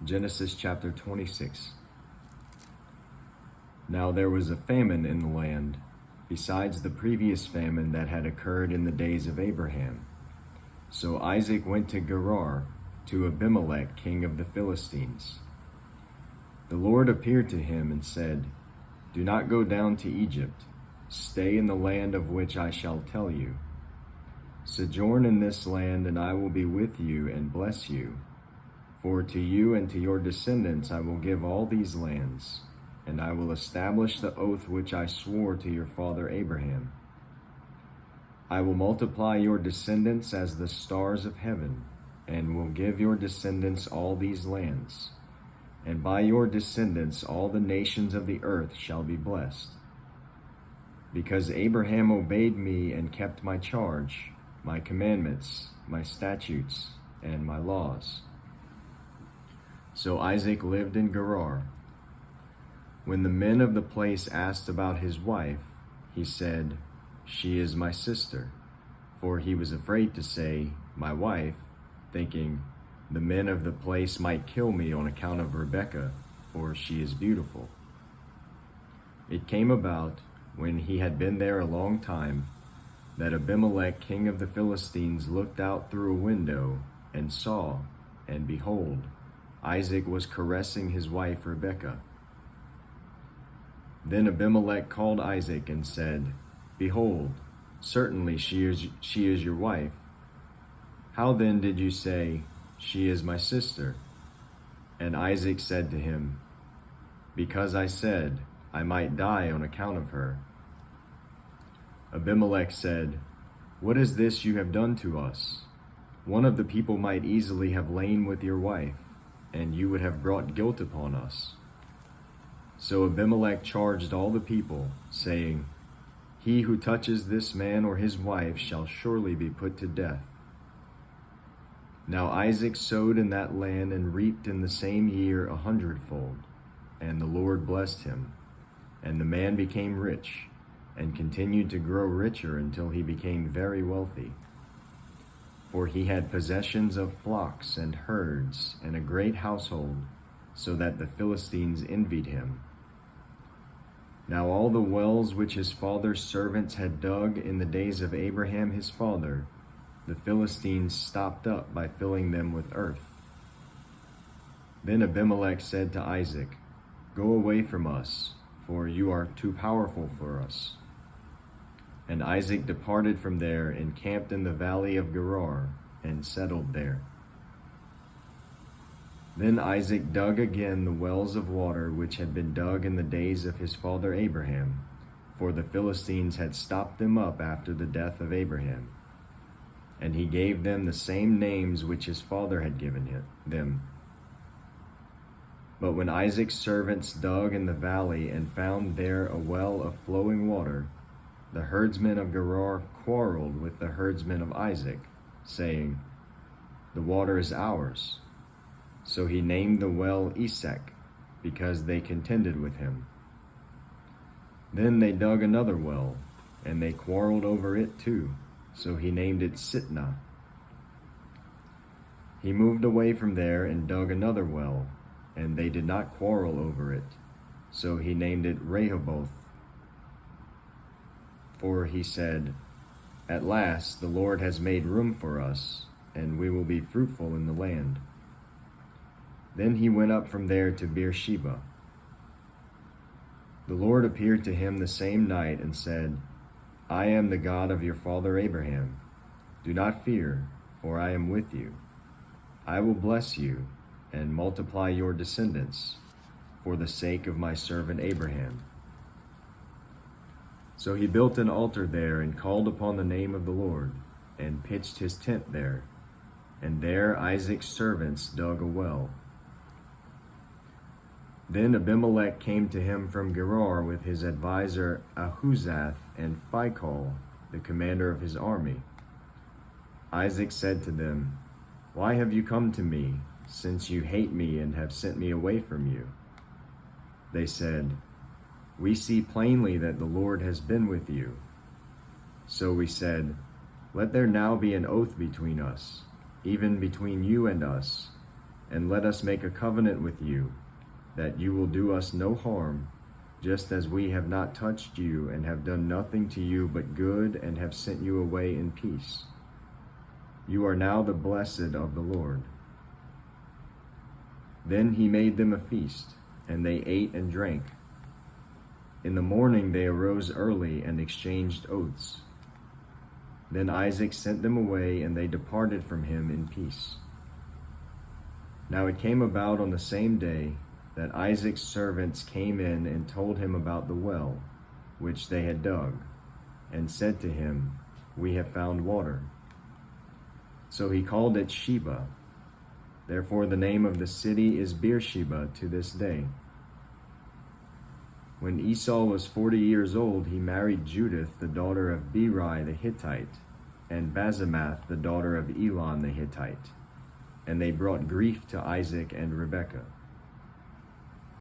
Genesis chapter 26. Now there was a famine in the land, besides the previous famine that had occurred in the days of Abraham. So Isaac went to Gerar, to Abimelech, king of the Philistines. The Lord appeared to him and said, "Do not go down to Egypt. Stay in the land of which I shall tell you. Sojourn in this land, and I will be with you and bless you. For to you and to your descendants I will give all these lands, and I will establish the oath which I swore to your father Abraham. I will multiply your descendants as the stars of heaven, and will give your descendants all these lands. And by your descendants all the nations of the earth shall be blessed. Because Abraham obeyed me and kept my charge, my commandments, my statutes, and my laws." So Isaac lived in Gerar. When the men of the place asked about his wife, he said, "She is my sister," for he was afraid to say, "my wife," thinking, "The men of the place might kill me on account of Rebekah, for she is beautiful." It came about, when he had been there a long time, that Abimelech, king of the Philistines, looked out through a window and saw, and behold, Isaac was caressing his wife Rebekah. Then Abimelech called Isaac and said, "Behold, certainly she is your wife. How then did you say, 'She is my sister'?" And Isaac said to him, "Because I said, I might die on account of her." Abimelech said, "What is this you have done to us? One of the people might easily have lain with your wife, and you would have brought guilt upon us." So Abimelech charged all the people, saying, "He who touches this man or his wife shall surely be put to death." Now Isaac sowed in that land and reaped in the same year 100-fold, and the Lord blessed him. And the man became rich, and continued to grow richer until he became very wealthy. For he had possessions of flocks and herds and a great household, so that the Philistines envied him. Now all the wells which his father's servants had dug in the days of Abraham his father, the Philistines stopped up by filling them with earth. Then Abimelech said to Isaac, "Go away from us, for you are too powerful for us." And Isaac departed from there and camped in the valley of Gerar and settled there. Then Isaac dug again the wells of water which had been dug in the days of his father Abraham, for the Philistines had stopped them up after the death of Abraham. And he gave them the same names which his father had given them. But when Isaac's servants dug in the valley and found there a well of flowing water, the herdsmen of Gerar quarreled with the herdsmen of Isaac, saying, "The water is ours." So he named the well Esek, because they contended with him. Then they dug another well, and they quarreled over it too, so he named it Sitnah. He moved away from there and dug another well, and they did not quarrel over it, so he named it Rehoboth. For he said, "At last the Lord has made room for us, and we will be fruitful in the land." Then he went up from there to Beersheba. The Lord appeared to him the same night and said, "I am the God of your father Abraham. Do not fear, for I am with you. I will bless you and multiply your descendants for the sake of my servant Abraham." So he built an altar there and called upon the name of the Lord, and pitched his tent there. And there Isaac's servants dug a well. Then Abimelech came to him from Gerar with his advisor Ahuzath and Phicol, the commander of his army. Isaac said to them, "Why have you come to me, since you hate me and have sent me away from you?" They said, "We see plainly that the Lord has been with you." So we said, "Let there now be an oath between us, even between you and us, and let us make a covenant with you, that you will do us no harm, just as we have not touched you and have done nothing to you but good and have sent you away in peace. You are now the blessed of the Lord." Then he made them a feast, and they ate and drank. In the morning they arose early and exchanged oaths. Then Isaac sent them away, and they departed from him in peace. Now it came about on the same day that Isaac's servants came in and told him about the well, which they had dug, and said to him, "We have found water." So he called it Sheba. Therefore the name of the city is Beersheba to this day. When Esau was 40 years old, he married Judith, the daughter of Beeri the Hittite, and Basemath, the daughter of Elon the Hittite. And they brought grief to Isaac and Rebekah.